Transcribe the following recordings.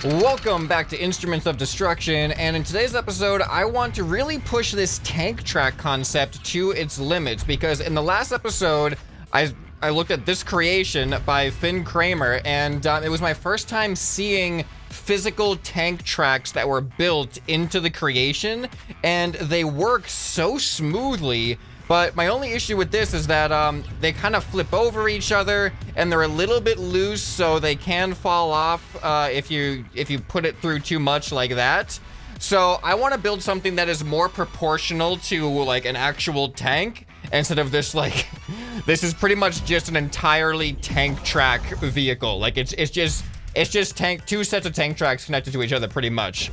Welcome back to Instruments of Destruction, and in today's episode, I want to really push this tank track concept to its limits, because in the last episode, I looked at this creation by Finn Kramer, and it was my first time seeing physical tank tracks that were built into the creation, and they work so smoothly. But my only issue with this is that they kind of flip over each other, and they're a little bit loose, so they can fall off if you put it through too much like that. So I want to build something that is more proportional to like an actual tank, instead of this like this is pretty much just an entirely tank track vehicle. Like it's just two sets of tank tracks connected to each other pretty much,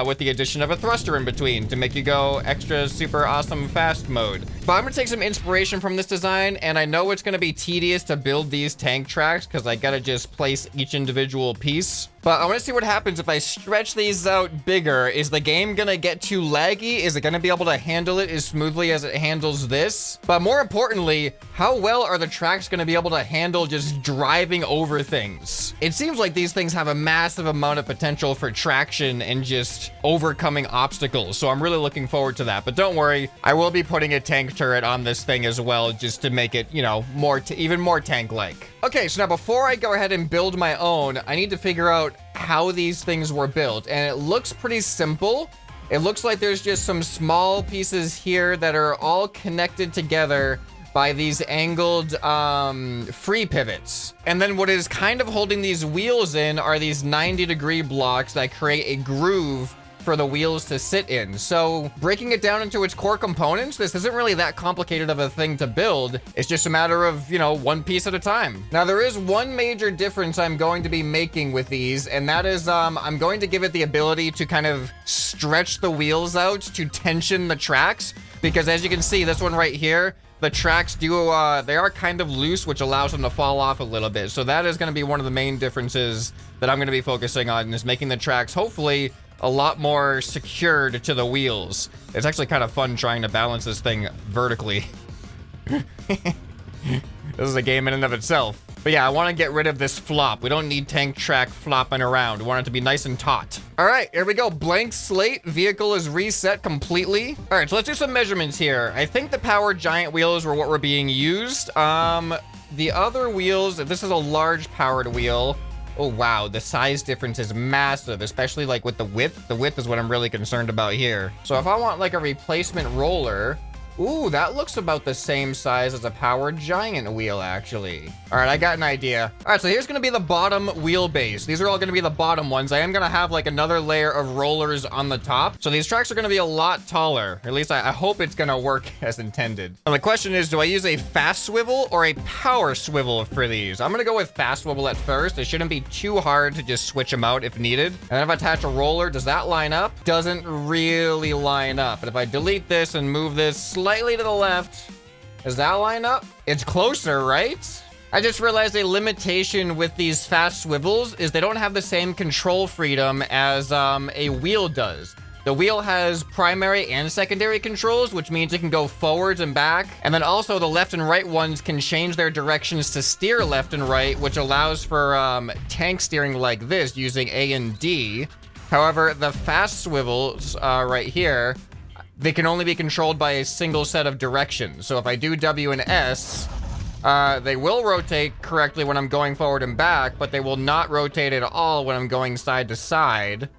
with the addition of a thruster in between to make you go extra super awesome fast mode. But I'm gonna take some inspiration from this design, and I know it's gonna be tedious to build these tank tracks because I gotta just place each individual piece. But I want to see what happens if I stretch these out bigger. Is the game gonna get too laggy? Is it gonna be able to handle it as smoothly as it handles this? But more importantly, how well are the tracks gonna be able to handle just driving over things? It seems like these things have a massive amount of potential for traction and just overcoming obstacles. So I'm really looking forward to that. But don't worry, I will be putting a tank turret on this thing as well, just to make it, you know, even more tank-like. Okay, so now before I go ahead and build my own, I need to figure out how these things were built, and it looks pretty simple. It looks like there's just some small pieces here that are all connected together by these angled free pivots. And then what is kind of holding these wheels in are these 90-degree blocks that create a groove for the wheels to sit in. So breaking it down into its core components, this isn't really that complicated of a thing to build. It's just a matter of, you know, one piece at a time. Now there is one major difference I'm going to be making with these, and that is I'm going to give it the ability to kind of stretch the wheels out to tension the tracks, because as you can see, this one right here, the tracks they are kind of loose, which allows them to fall off a little bit. So that is going to be one of the main differences that I'm going to be focusing on, is making the tracks hopefully a lot more secured to the wheels. It's actually kind of fun trying to balance this thing vertically. This is a game in and of itself. But yeah, I want to get rid of this flop. We don't need tank track flopping around. We want it to be nice and taut. All right, here we go. Blank slate. Vehicle is reset completely. All right, so let's do some measurements here. I think the powered giant wheels were what were being used. The other wheels, if this is a large powered wheel, oh wow, the size difference is massive, especially like with the width. The width is what I'm really concerned about here. So if I want like a replacement roller, ooh, that looks about the same size as a powered giant wheel, actually. All right, I got an idea. All right, so here's gonna be the bottom wheelbase. These are all gonna be the bottom ones. I am gonna have like another layer of rollers on the top. So these tracks are gonna be a lot taller. At least I hope it's gonna work as intended. And the question is, do I use a fast swivel or a power swivel for these? I'm gonna go with fast swivel at first. It shouldn't be too hard to just switch them out if needed. And then if I attach a roller, does that line up? Doesn't really line up. But if I delete this and move this slightly to the left, does that line up? It's closer, right? I just realized a limitation with these fast swivels is they don't have the same control freedom as a wheel does. The wheel has primary and secondary controls, which means it can go forwards and back. And then also the left and right ones can change their directions to steer left and right, which allows for tank steering like this using A and D. However, the fast swivels right here, they can only be controlled by a single set of directions. So if I do W and S, they will rotate correctly when I'm going forward and back, but they will not rotate at all when I'm going side to side.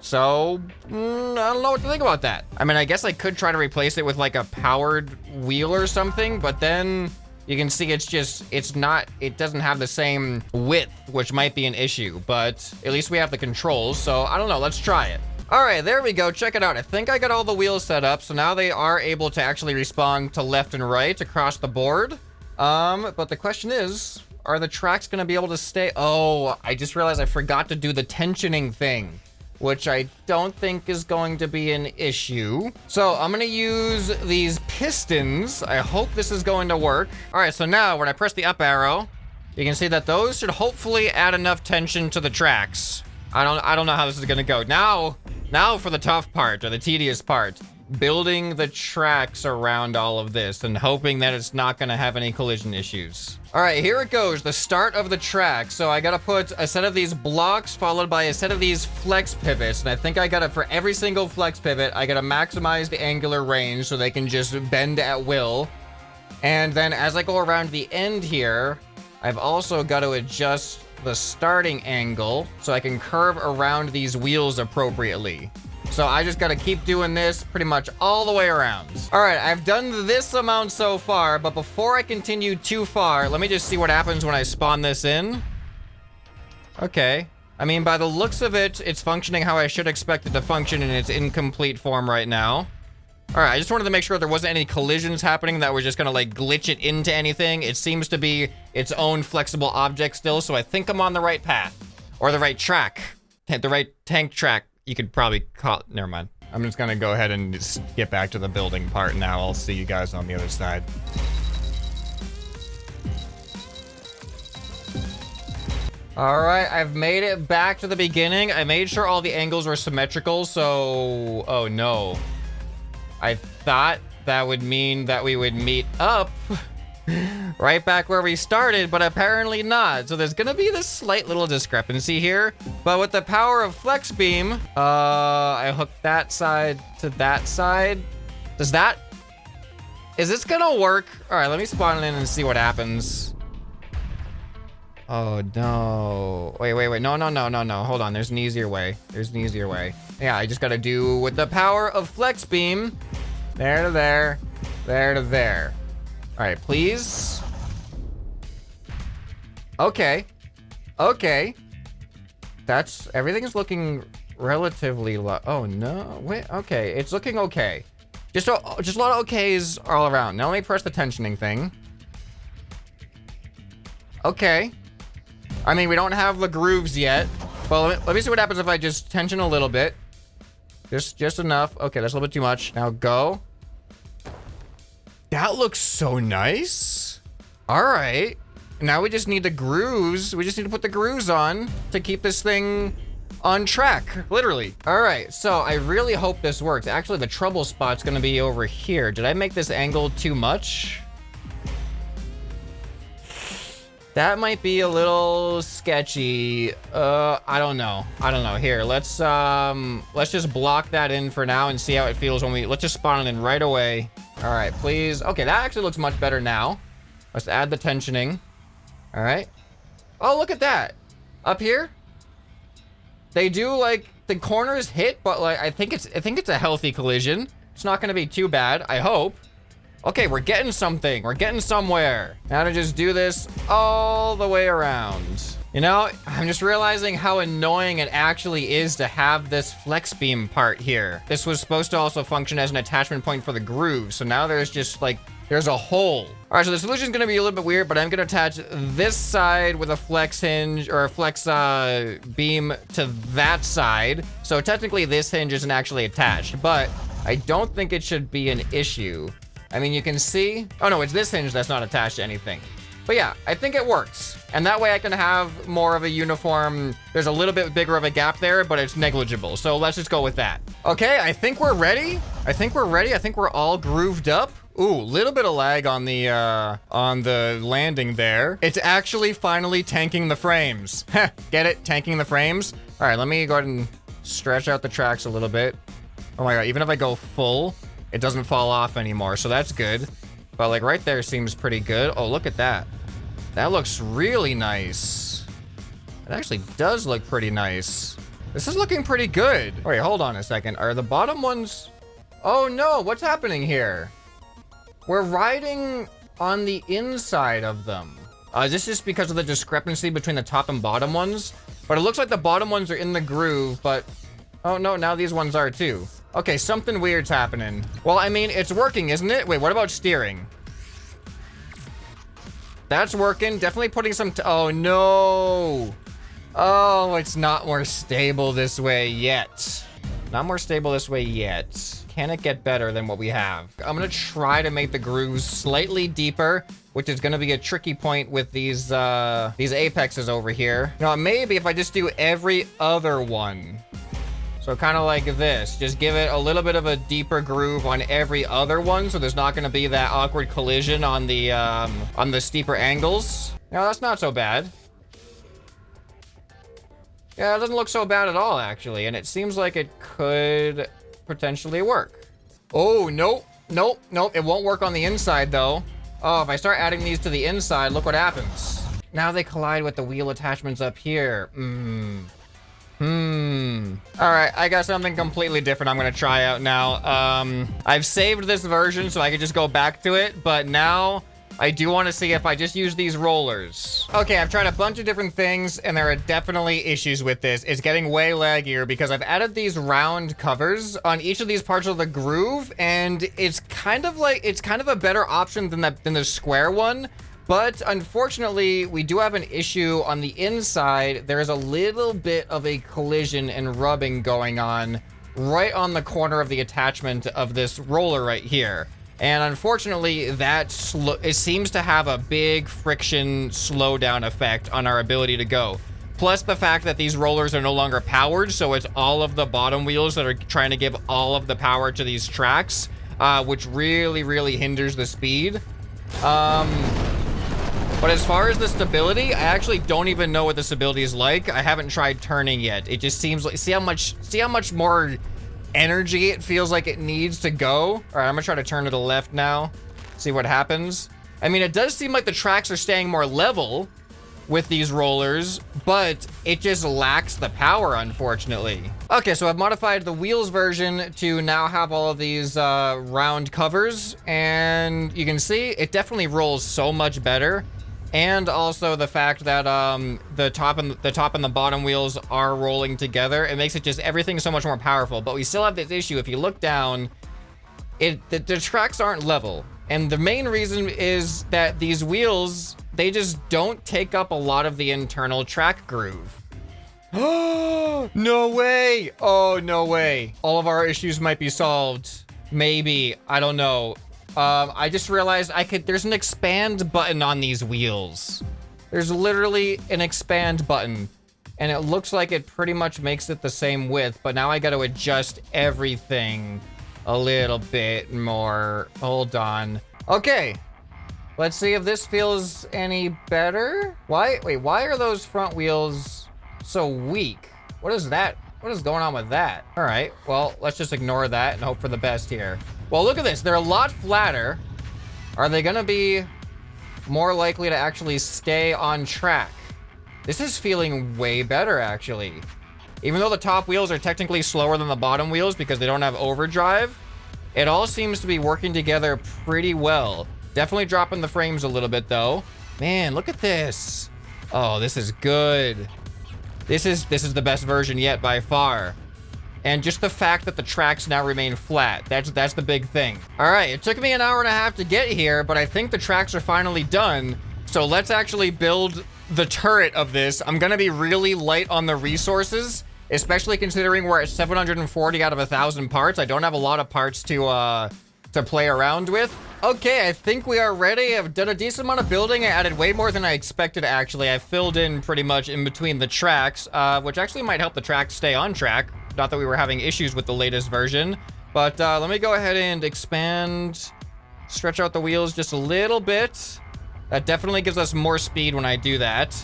So, I don't know what to think about that. I mean, I guess I could try to replace it with like a powered wheel or something, but then you can see it doesn't have the same width, which might be an issue, but at least we have the controls. So I don't know, let's try it. All right, there we go. Check it out. I think I got all the wheels set up, so now they are able to actually respond to left and right across the board. But the question is, are the tracks going to be able to stay? Oh, I just realized I forgot to do the tensioning thing, which I don't think is going to be an issue. So I'm going to use these pistons. I hope this is going to work. All right, so now when I press the up arrow, you can see that those should hopefully add enough tension to the tracks. I don't know how this is going to go. Now for the tough part, or the tedious part. building the tracks around all of this and hoping that it's not gonna have any collision issues. All right, here it goes, the start of the track. So I gotta put a set of these blocks followed by a set of these flex pivots. And I think I gotta, for every single flex pivot, I gotta maximize the angular range so they can just bend at will. And then as I go around the end here, I've also got to adjust the starting angle so I can curve around these wheels appropriately. So I just got to keep doing this pretty much all the way around. All right, I've done this amount so far, but before I continue too far, let me just see what happens when I spawn this in. Okay. I mean, by the looks of it, it's functioning how I should expect it to function in its incomplete form right now. All right, I just wanted to make sure there wasn't any collisions happening that were just gonna like glitch it into anything. It seems to be its own flexible object still, so I think I'm on the right path. Or the right track. The right tank track. You could probably call it, never mind. I'm just gonna go ahead and just get back to the building part now. I'll see you guys on the other side. All right, I've made it back to the beginning. I made sure all the angles were symmetrical, so, oh no. I thought that would mean that we would meet up right back where we started, but apparently not. So there's gonna be this slight little discrepancy here, but with the power of flex beam, I hooked that side to that side. Is this gonna work? All right, let me spawn it in and see what happens. Oh no, wait, no. Hold on, there's an easier way. Yeah, I just gotta do with the power of flex beam. There to there, there to there. All right, please. Okay. Everything's looking relatively low. Oh no, wait, okay, it's looking okay. Just a lot of okays all around. Now let me press the tensioning thing. Okay. I mean, we don't have the grooves yet, but let me see what happens if I just tension a little bit. Just enough. Okay, that's a little bit too much. Now go. That looks so nice. All right. Now we just need the grooves. We just need to put the grooves on to keep this thing on track, literally. All right, so I really hope this works. Actually, the trouble spot's gonna be over here. Did I make this angle too much? That might be a little sketchy. I don't know. Here, let's just block that in for now and see how it feels when let's just spawn it in right away. All right, please. Okay, that actually looks much better now. Let's add the tensioning. All right. Oh, look at that. Up here, they do like the corners hit, but like I think it's a healthy collision. It's not gonna be too bad, I hope. Okay, we're getting something. We're getting somewhere. Now to just do this all the way around. You know, I'm just realizing how annoying it actually is to have this flex beam part here. This was supposed to also function as an attachment point for the groove. So now there's just like, there's a hole. All right, so the solution is gonna be a little bit weird, but I'm gonna attach this side with a flex hinge or a flex beam to that side. So technically this hinge isn't actually attached, but I don't think it should be an issue. I mean, you can see, oh no, it's this hinge that's not attached to anything. But yeah, I think it works. And that way I can have more of a uniform, there's a little bit bigger of a gap there, but it's negligible. So let's just go with that. Okay, I think we're ready. I think we're all grooved up. Ooh, little bit of lag on the landing there. It's actually finally tanking the frames. Get it? Tanking the frames? All right, let me go ahead and stretch out the tracks a little bit. Oh my God, even if I go full, it doesn't fall off anymore, so that's good. But like right there seems pretty good. Oh, look at that. That looks really nice. It actually does look pretty nice. This is looking pretty good. Wait, hold on a second. Are the bottom ones? Oh no, what's happening here? We're riding on the inside of them. Is this just because of the discrepancy between the top and bottom ones? But it looks like the bottom ones are in the groove, but oh no, now these ones are too. Okay, something weird's happening. Well, I mean, it's working, isn't it? Wait, what about steering? That's working. Definitely putting some... oh, no. Oh, it's not more stable this way yet. Not more stable this way yet. Can it get better than what we have? I'm going to try to make the grooves slightly deeper, which is going to be a tricky point with these apexes over here. Now, maybe if I just do every other one. So kind of like this. Just give it a little bit of a deeper groove on every other one, so there's not going to be that awkward collision on the steeper angles. No, that's not so bad. Yeah, it doesn't look so bad at all, actually, and it seems like it could potentially work. Oh, nope, nope, nope. It won't work on the inside, though. Oh, if I start adding these to the inside, look what happens. Now they collide with the wheel attachments up here. All right, I got something completely different I'm gonna try out now. I've saved this version so I could just go back to it, but now I do want to see if I just use these rollers. Okay, I've tried a bunch of different things, and there are definitely issues with this. It's getting way laggier because I've added these round covers on each of these parts of the groove, and it's kind of a better option than the square one. But unfortunately, we do have an issue on the inside. There is a little bit of a collision and rubbing going on right on the corner of the attachment of this roller right here. And unfortunately, it seems to have a big friction slowdown effect on our ability to go. Plus the fact that these rollers are no longer powered, so it's all of the bottom wheels that are trying to give all of the power to these tracks, which really, really hinders the speed. But as far as the stability, I actually don't even know what the stability is like. I haven't tried turning yet. It just seems like, see how much more energy it feels like it needs to go. All right, I'm gonna try to turn to the left now, see what happens. I mean, it does seem like the tracks are staying more level with these rollers, but it just lacks the power, unfortunately. Okay, so I've modified the wheels version to now have all of these round covers, and you can see it definitely rolls so much better. And also the fact that the top and the bottom wheels are rolling together, it makes it just everything so much more powerful. But we still have this issue. If you look down, the tracks aren't level, and the main reason is that these wheels, they just don't take up a lot of the internal track groove. Oh, no way! Oh, no way! All of our issues might be solved. Maybe, I don't know. I just realized there's an expand button on these wheels. There's literally an expand button, and it looks like it pretty much makes it the same width, but now I got to adjust everything a little bit more. Hold on. Okay. Let's see if this feels any better. Wait, why are those front wheels so weak? What is that? What is going on with that? All right, well, let's just ignore that and hope for the best here. Well, look at this. They're a lot flatter. Are they gonna be more likely to actually stay on track? This is feeling way better, actually. Even though the top wheels are technically slower than the bottom wheels because they don't have overdrive, it all seems to be working together pretty well. Definitely dropping the frames a little bit, though. Man, look at this. Oh, this is good. This is the best version yet by far. And just the fact that the tracks now remain flat, that's the big thing. All right, it took me an hour and a half to get here, but I think the tracks are finally done. So let's actually build the turret of this. I'm gonna be really light on the resources, especially considering we're at 740 out of 1,000 parts. I don't have a lot of parts to play around with. Okay, I think we are ready. I've done a decent amount of building. I added way more than I expected, actually. I filled in pretty much in between the tracks, which actually might help the tracks stay on track. Not that we were having issues with the latest version, but let me go ahead and expand, stretch out the wheels just a little bit. That definitely gives us more speed when I do that.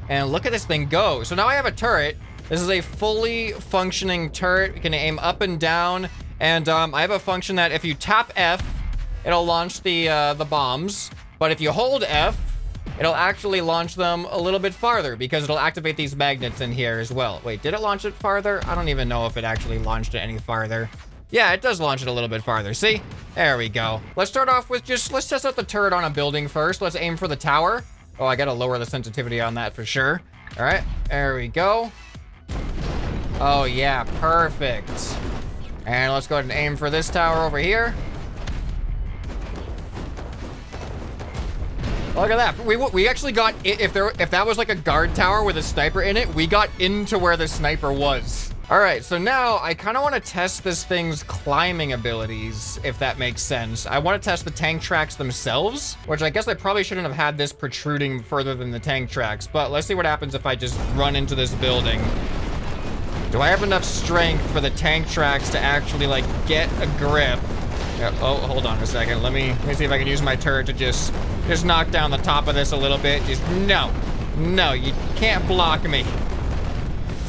And look at this thing go. So now I have a turret. This is a fully functioning turret. We can aim up and down. And I have a function that if you tap F, it'll launch the bombs. But if you hold F, it'll actually launch them a little bit farther because it'll activate these magnets in here as well. Wait, did it launch it farther? I don't even know if it actually launched it any farther. Yeah, it does launch it a little bit farther. See? There we go. Let's start off with let's test out the turret on a building first. Let's aim for the tower. Oh, I gotta lower the sensitivity on that for sure. All right, there we go. Oh yeah, perfect. And let's go ahead and aim for this tower over here. Look at that. We actually got, if that was like a guard tower with a sniper in it, we got into where the sniper was. All right, so now I kind of want to test this thing's climbing abilities, if that makes sense. I want to test the tank tracks themselves, which I guess I probably shouldn't have had this protruding further than the tank tracks, but let's see what happens if I just run into this building. Do I have enough strength for the tank tracks to actually, like, get a grip? Yeah, oh, hold on a second. Let me see if I can use my turret to just knock down the top of this a little bit. Just, no, you can't block me.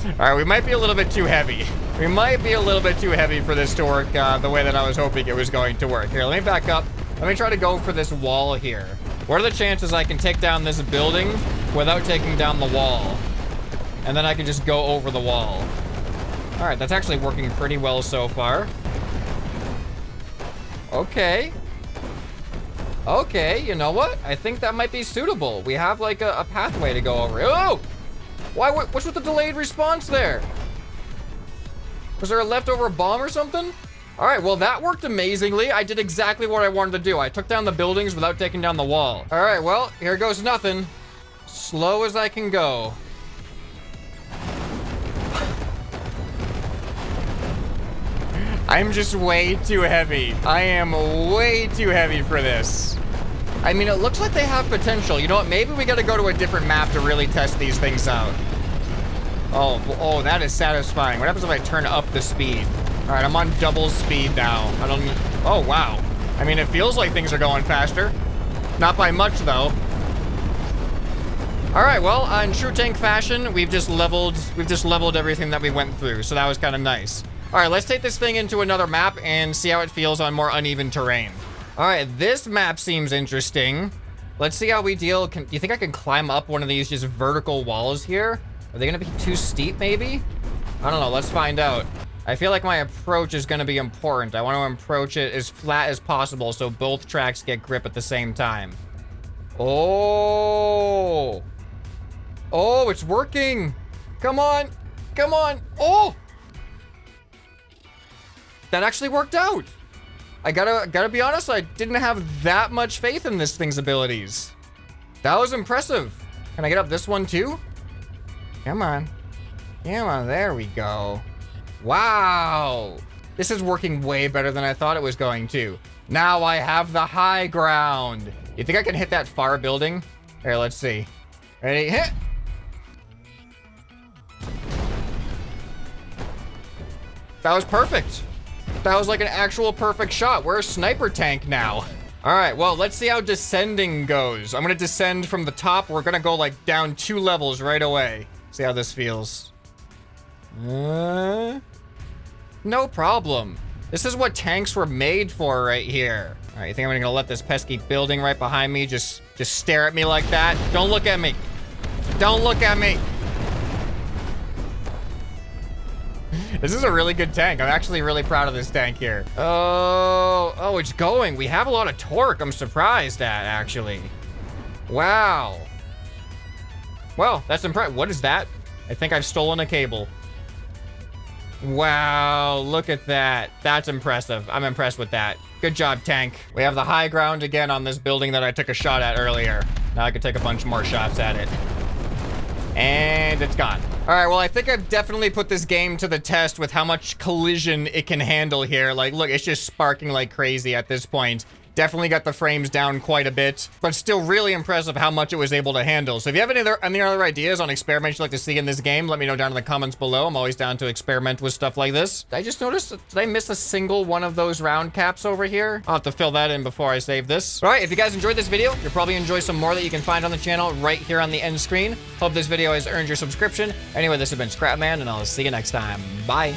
All right, we might be a little bit too heavy. We might be a little bit too heavy for this to work the way that I was hoping it was going to work. Here, let me back up. Let me try to go for this wall here. What are the chances I can take down this building without taking down the wall? And then I can just go over the wall. All right, that's actually working pretty well so far. Okay. Okay, you know what? I think that might be suitable. We have like a pathway to go over. Oh! Why? What's with the delayed response there? Was there a leftover bomb or something? All right, well, that worked amazingly. I did exactly what I wanted to do. I took down the buildings without taking down the wall. All right, well, here goes nothing. Slow as I can go. I'm just way too heavy. I am way too heavy for this. I mean, it looks like they have potential. You know what? Maybe we gotta go to a different map to really test these things out. Oh, that is satisfying. What happens if I turn up the speed? All right, I'm on double speed now. Oh, wow. I mean, it feels like things are going faster. Not by much, though. All right, well, in true tank fashion, we've just leveled everything that we went through, so that was kind of nice. All right, let's take this thing into another map and see how it feels on more uneven terrain. All right, this map seems interesting. Let's see how we deal. Do you think I can climb up one of these just vertical walls here? Are they gonna be too steep, maybe? I don't know, let's find out. I feel like my approach is gonna be important. I want to approach it as flat as possible so both tracks get grip at the same time. Oh! Oh, it's working! Come on! Come on! Oh! That actually worked out. I gotta be honest, I didn't have that much faith in this thing's abilities. That was impressive. Can I get up this one too? Come on. Come on, there we go. Wow. This is working way better than I thought it was going to. Now I have the high ground. You think I can hit that far building? Here, let's see. Ready, hit. That was perfect. That was like an actual perfect shot. We're a sniper tank now. All right, well, let's see how descending goes. I'm gonna descend from the top. We're gonna go like down 2 levels right away. See how this feels. No problem. This is what tanks were made for right here. All right, you think I'm gonna let this pesky building right behind me just stare at me like that? Don't look at me. Don't look at me. This is a really good tank. I'm actually really proud of this tank here. Oh, it's going. We have a lot of torque. I'm surprised at, actually. Wow. Well, that's impressive. What is that? I think I've stolen a cable. Wow, look at that. That's impressive. I'm impressed with that. Good job, tank. We have the high ground again on this building that I took a shot at earlier. Now I can take a bunch more shots at it. And it's gone. All right, well, I think I've definitely put this game to the test with how much collision it can handle here. Like, look, it's just sparking like crazy at this point. Definitely got the frames down quite a bit, but still really impressive how much it was able to handle. So if you have any other ideas on experiments you'd like to see in this game, let me know down in the comments below. I'm always down to experiment with stuff like this. I just noticed, did I miss a single one of those round caps over here? I'll have to fill that in before I save this. All right, if you guys enjoyed this video, you'll probably enjoy some more that you can find on the channel right here on the end screen. Hope this video has earned your subscription. Anyway, this has been ScrapMan, and I'll see you next time. Bye.